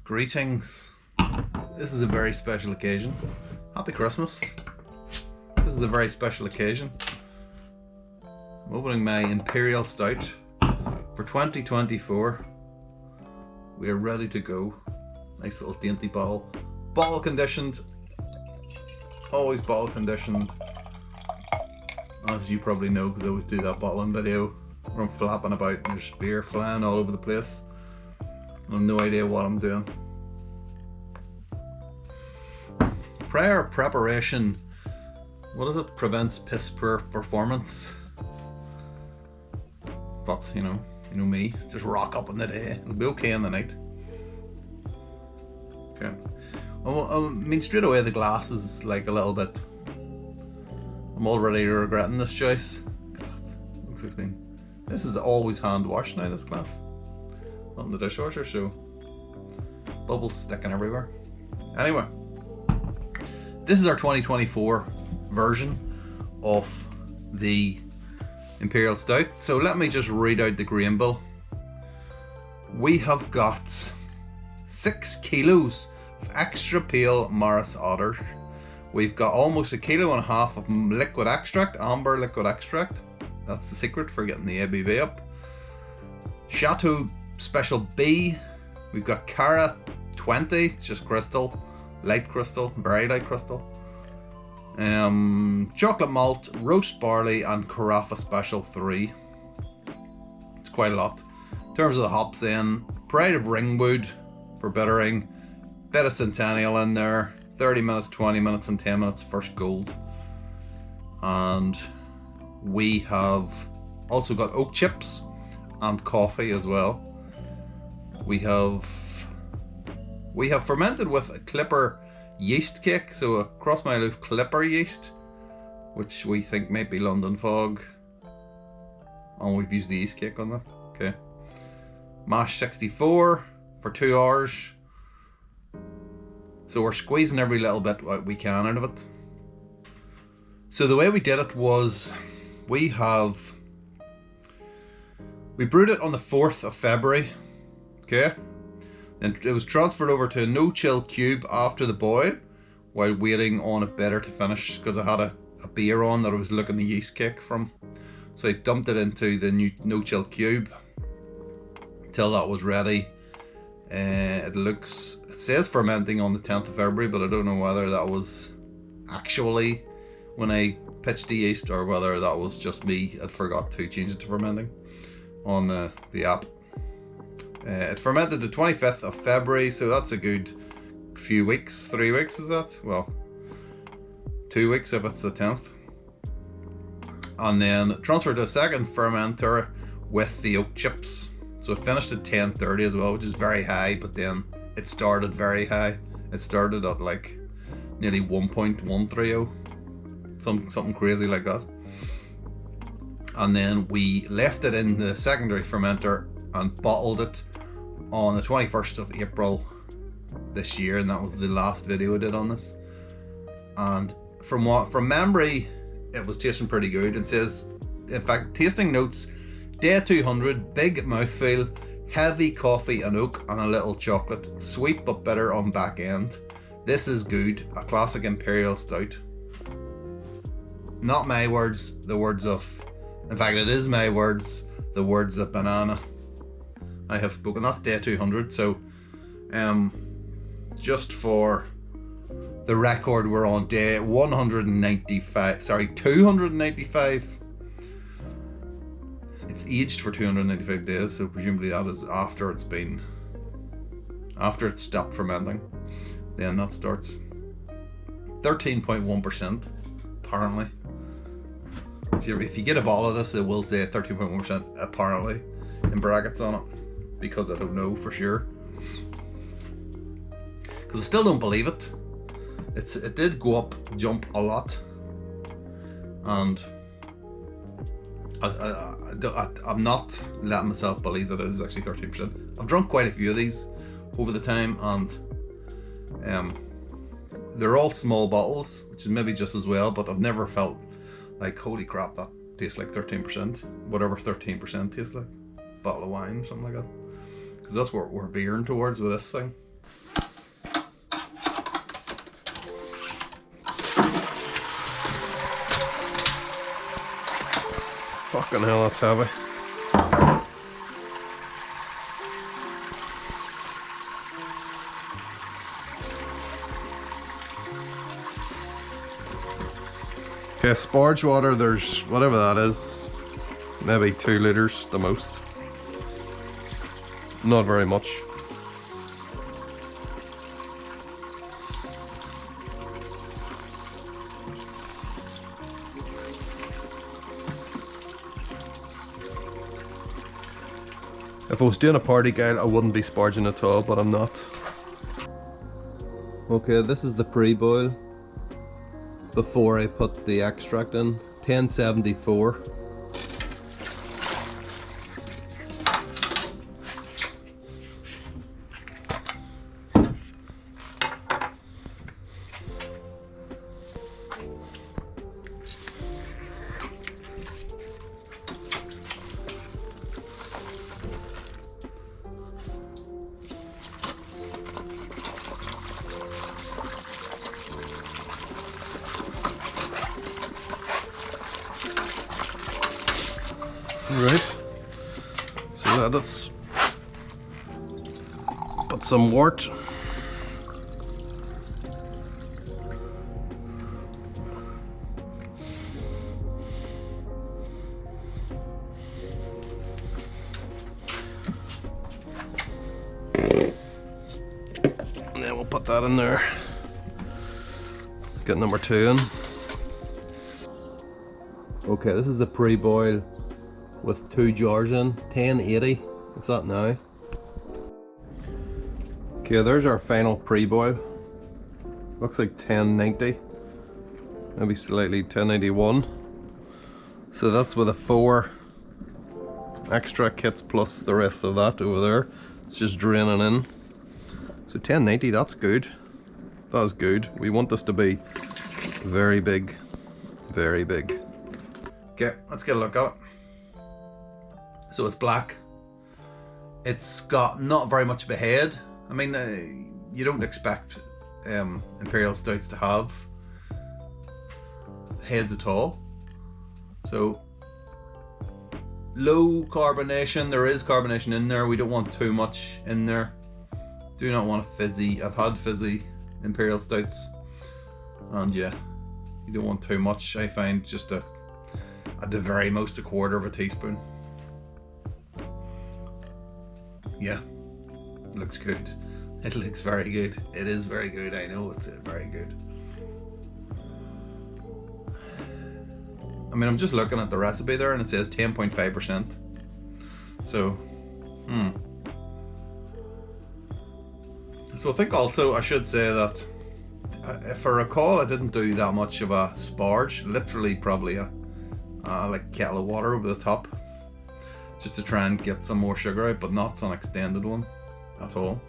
Greetings. This is a very special occasion. Happy Christmas. This is a very special occasion. I'm opening my Imperial Stout for 2024. We are ready to go. Nice little dainty bottle. Bottle conditioned. Always bottle conditioned. As you probably know, because I always do that bottling video where I'm flapping about and there's beer flying all over the place. I have no idea what I'm doing. Prior preparation, what is it? Prevents piss poor performance. But you know me, just rock up in the day. It'll be okay in the night. Okay. Well, I mean, straight away the glass is like a little bit. I'm already regretting this choice. God, looks so clean. This is always hand washed now. This glass, not in the dishwasher, so bubbles sticking everywhere. Anyway. This is our 2024 version of the Imperial Stout. So let me just read out the grain bill. We have got 6 kilos of extra pale Maris Otter. We've got almost 1.5 kilos of liquid extract, amber liquid extract. That's the secret for getting the ABV up. Chateau Special B. We've got Cara 20, it's just crystal. Light crystal, very light crystal. Chocolate malt, roast barley, and Carafa Special 3. It's quite a lot. In terms of the hops, then Pride of Ringwood for bittering, bit of Centennial in there. 30 minutes, 20 minutes, and 10 minutes first gold. And we have also got oak chips and coffee as well. We have fermented with a Clipper yeast cake, so a cross my loaf Clipper yeast, which we think might be London Fog, and we've used the yeast cake on that. Okay. Mash 64 for 2 hours. So we're squeezing every little bit we can out of it. So the way we did it was we brewed it on the 4th of February. Okay. And it was transferred over to a no-chill cube after the boil while waiting on a bitter to finish, because I had a beer on that I was looking the yeast cake from. So I dumped it into the new no-chill cube until that was ready. It says fermenting on the 10th of February, but I don't know whether that was actually when I pitched the yeast or whether that was just me. I forgot to change it to fermenting on the app. It fermented the 25th of February, so that's a good few weeks. 3 weeks is that? Well, 2 weeks if it's the 10th. And then transferred to a second fermenter with the oak chips. So it finished at 10:30 as well, which is very high, but then it started very high. It started at like nearly 1.130. Something crazy like that. And then we left it in the secondary fermenter and bottled it on the 21st of April this year, and that was the last video I did on this. And from memory, it was tasting pretty good. It says, in fact, tasting notes, day 200, big mouthfeel, heavy coffee and oak, and a little chocolate, sweet but bitter on back end. This is good, a classic Imperial Stout. Not my words, the words of, in fact it is my words, the words of Banana. I have spoken. That's day 200. So, just for the record, we're on day 195. Sorry, 295. It's aged for 295 days, so presumably that is after it's stopped fermenting. Then that starts. 13.1%, apparently. If you get a bottle of this, it will say 13.1% apparently in brackets on it. Because I don't know for sure, because I still don't believe it. It did go up, jump a lot, and I'm not letting myself believe that it is actually 13%. I've drunk quite a few of these over the time, and they're all small bottles, which is maybe just as well, but I've never felt like, holy crap, that tastes like 13%, whatever 13% tastes like. Bottle of wine or something like that. Because that's what we're veering towards with this thing. Fucking hell, that's heavy. Okay, sparge water, there's whatever that is, maybe 2 litres the most. Not very much. If I was doing a party guide, I wouldn't be sparging at all, but I'm not. Okay, this is the pre-boil before I put the extract in. 1074. Right, so let us put some wort. And then we'll put that in there. Get number 2 in. Okay, this is the pre-boil with 2 jars in, 1080, it's that now. Okay, there's our final pre-boil. Looks like 1090, maybe slightly 1081. So that's with a 4 extra kits plus the rest of that over there. It's just draining in. So 1090, that's good. That is good. We want this to be very big, very big. Okay, let's get a look at it. So it's black. It's got not very much of a head. I mean, you don't expect Imperial Stouts to have heads at all. So low carbonation. There is carbonation in there. We don't want too much in there. Do not want a fizzy. I've had fizzy Imperial Stouts, and yeah, you don't want too much. I find just at the very most 1/4 of a teaspoon. Yeah, it looks good. It looks very good. It is very good. I know it's very good. I mean, I'm just looking at the recipe there and it says 10.5%. So, So I think also I should say that if I recall, I didn't do that much of a sparge. Literally probably a like kettle of water over the top, just to try and get some more sugar out, but not an extended one at all.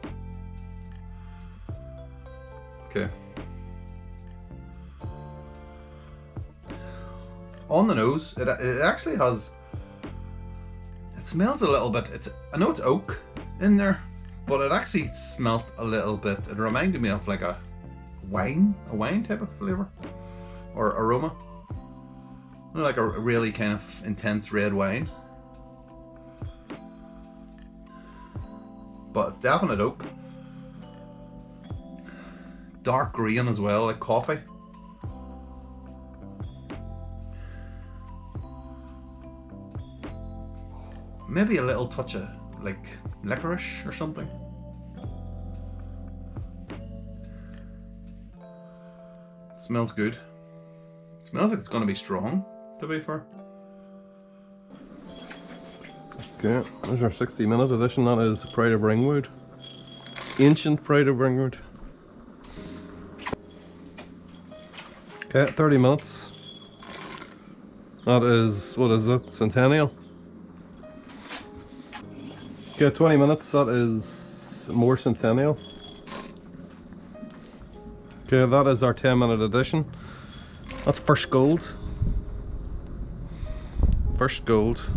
Okay. On the nose, it actually has. It smells a little bit. I know it's oak in there, but it actually smelt a little bit. It reminded me of like a wine type of flavor or aroma. Like a really kind of intense red wine. But it's definite oak. Dark green as well, like coffee. Maybe a little touch of like licorice or something. It smells good. It smells like it's going to be strong, to be fair. Okay, there's our 60-minute edition. That is Pride of Ringwood. Ancient Pride of Ringwood. Okay, 30 minutes. That is, what is it? Centennial. Okay, 20 minutes. That is more Centennial. Okay, that is our 10-minute edition. That's first gold. First gold.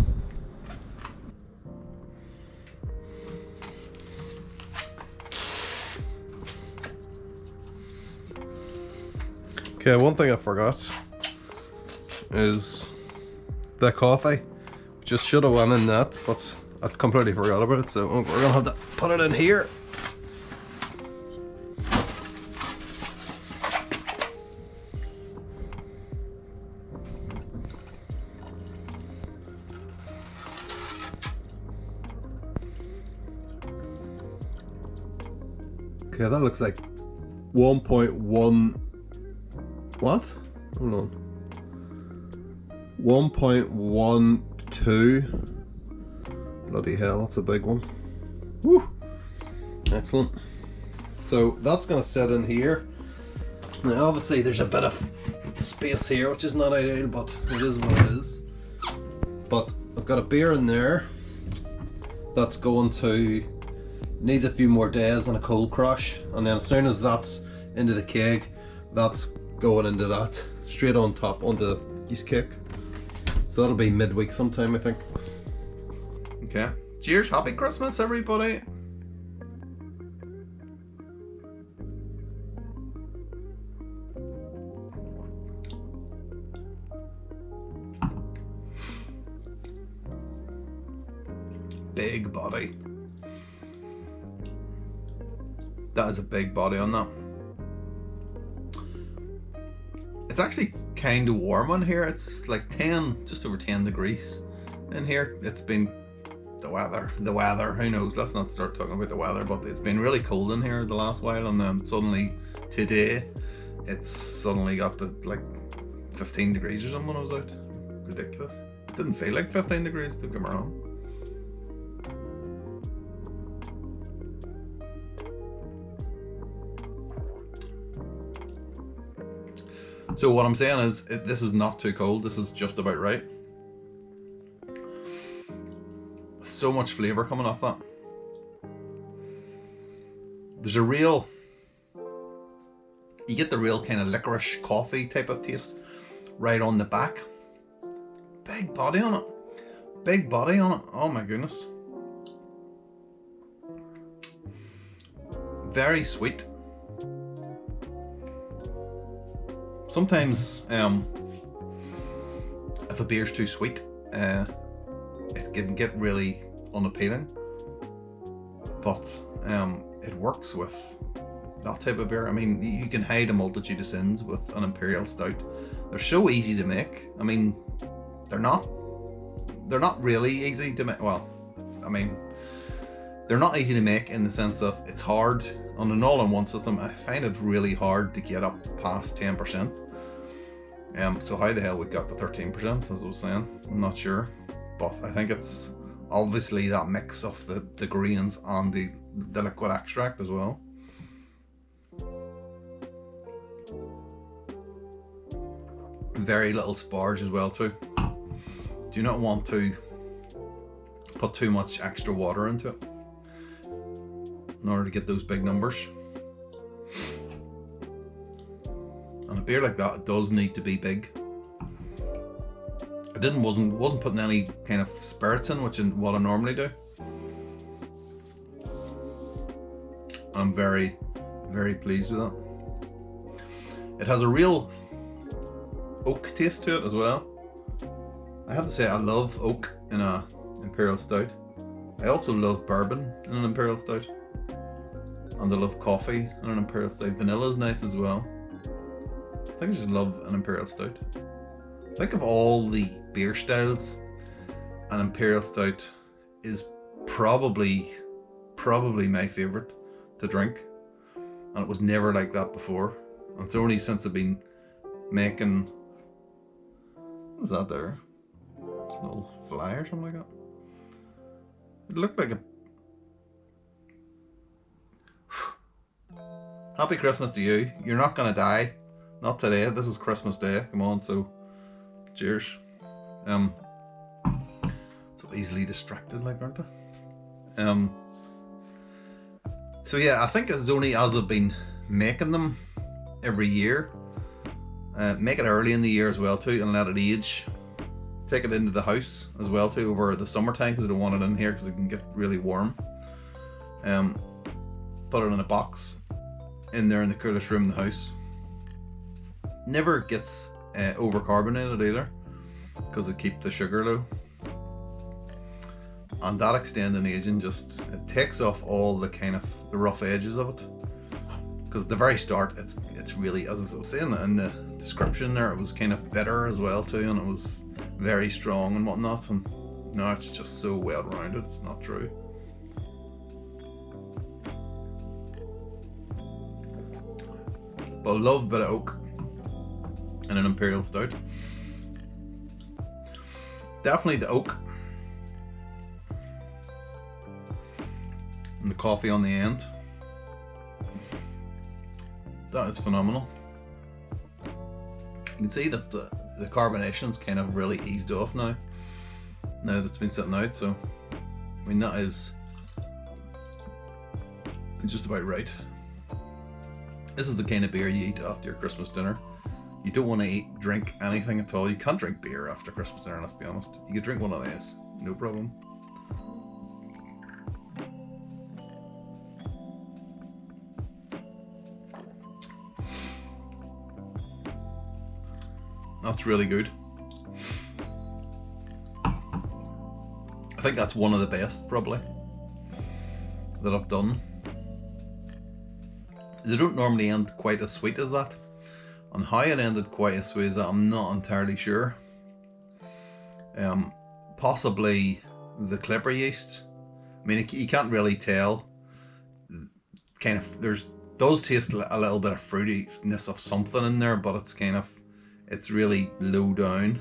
Okay, one thing I forgot is the coffee. just should have went in that, but I completely forgot about it, so we're gonna have to put it in here. Okay, that looks like 1.1. What? Hold on. 1.12. Bloody hell, that's a big one. Woo! Excellent. So that's going to sit in here. Now, obviously, there's a bit of space here, which is not ideal, but it is what it is. But I've got a beer in there that's going to. Needs a few more days and a cold crush, and then as soon as that's into the keg, that's going into that straight on top onto the yeast cake. So that'll be midweek sometime, I think. Okay. Cheers, happy Christmas, everybody. Big body. That is a big body on that. It's actually kind of warm on here. It's like 10, just over 10 degrees in here. It's been the weather, who knows, let's not start talking about the weather, but it's been really cold in here the last while, and then suddenly today it's suddenly got to like 15 degrees or something when I was out. Ridiculous. It didn't feel like 15 degrees, don't get me wrong. So what I'm saying is, this is not too cold. This is just about right. So much flavour coming off that. There's a real... You get the real kind of licorice coffee type of taste right on the back. Big body on it. Big body on it. Oh my goodness. Very sweet. Sometimes, if a beer's too sweet, it can get really unappealing. But it works with that type of beer. I mean, you can hide a multitude of sins with an Imperial Stout. They're so easy to make. I mean, they're not really easy to make. Well, I mean, they're not easy to make in the sense of it's hard. On an all-in-one system, I find it really hard to get up past 10%. So how the hell we got the 13%, as I was saying, I'm not sure. But I think it's obviously that mix of the grains and the liquid extract as well. Very little sparge as well too. Do not want to put too much extra water into it in order to get those big numbers. And a beer like that, it does need to be big. I wasn't putting any kind of spirits in, which is what I normally do. I'm very, very pleased with that. It has a real oak taste to it as well. I have to say, I love oak in a Imperial Stout. I also love bourbon in an Imperial Stout. And I love coffee in an Imperial Stout. Vanilla is nice as well. I think I just love an Imperial Stout. I think of all the beer styles, an Imperial Stout is probably my favourite to drink. And it was never like that before. And it's only since I've been making... What is that there? It's a little fly or something like that. It looked like a... Happy Christmas to you. You're not gonna die. Not today. This is Christmas Day. Come on, so cheers. So easily distracted, like, aren't I? So yeah, I think it's only as I've been making them every year. Make it early in the year as well too, and let it age. Take it into the house as well too over the summertime, because I don't want it in here because it can get really warm. Put it in a box in there in the coolest room in the house. Never gets over carbonated either, because it keeps the sugar low. And that extended aging just, it takes off all the kind of the rough edges of it. Because at the very start, it's really, as I was saying in the description there, it was kind of bitter as well too, and it was very strong and whatnot. And now it's just so well rounded, it's not true. But I love a bit of oak in an Imperial Stout. Definitely the oak. And the coffee on the end. That is phenomenal. You can see that the carbonation's kind of really eased off now that it's been sitting out, so I mean that is just about right. This is the kind of beer you eat after your Christmas dinner. You don't want to drink anything at all. You can't drink beer after Christmas dinner, let's be honest. You could drink one of these, no problem. That's really good. I think that's one of the best, probably, that I've done. They don't normally end quite as sweet as that. And how it ended quite as sweet as that, I'm not entirely sure. Possibly the clipper yeast. I mean, you can't really tell. Kind of, does taste a little bit of fruitiness of something in there, but it's kind of, it's really low down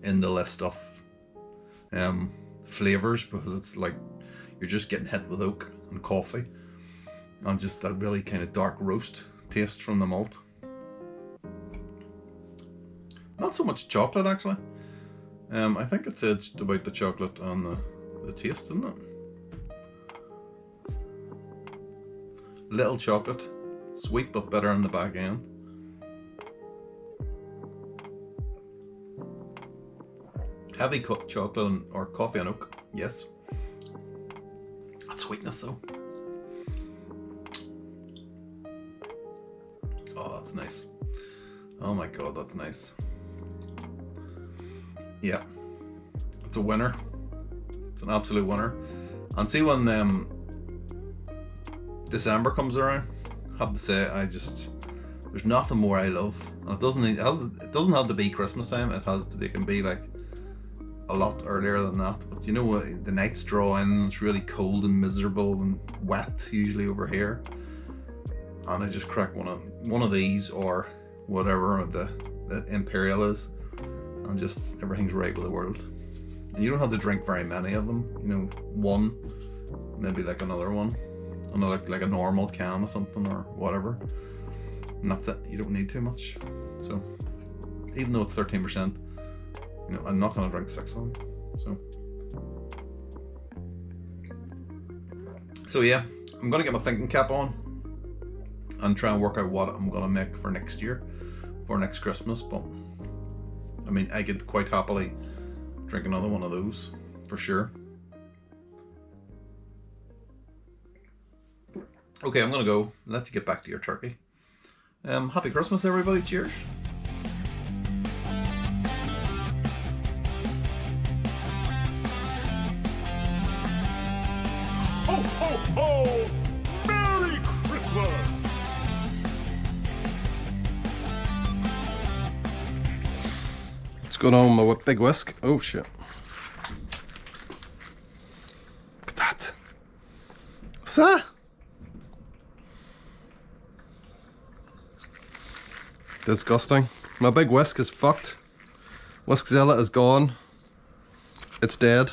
in the list of flavors, because it's like you're just getting hit with oak and coffee and just that really kind of dark roast taste from the malt. Not so much chocolate actually. I think it's edged about the chocolate and the taste, isn't it? Little chocolate, sweet but bitter in the back end. Heavy chocolate or coffee and oak, yes. That sweetness though. Oh, that's nice. Oh my god, that's nice. Yeah, it's a winner. It's an absolute winner. And see, when December comes around, I have to say, there's nothing more I love. And it doesn't have to be Christmas time. It can be like a lot earlier than that. But you know what? The night's drawing. It's really cold and miserable and wet usually over here. And I just crack one of these or whatever the Imperial is, and just everything's right with the world. And you don't have to drink very many of them. You know, one, maybe like another one, like a normal can or something or whatever. And that's it. You don't need too much. So even though it's 13%, you know, I'm not gonna drink 6 of them. So yeah, I'm gonna get my thinking cap on and try and work out what I'm gonna make for next year, for next Christmas. But I mean, I could quite happily drink another one of those for sure. Okay, I'm gonna go let you get back to your turkey. Happy Christmas, everybody. Cheers. Ho, ho, ho! Merry Christmas! What's going on with my big whisk? Oh shit. Look at that. What's that? Disgusting. My big whisk is fucked. Whiskzilla is gone. It's dead.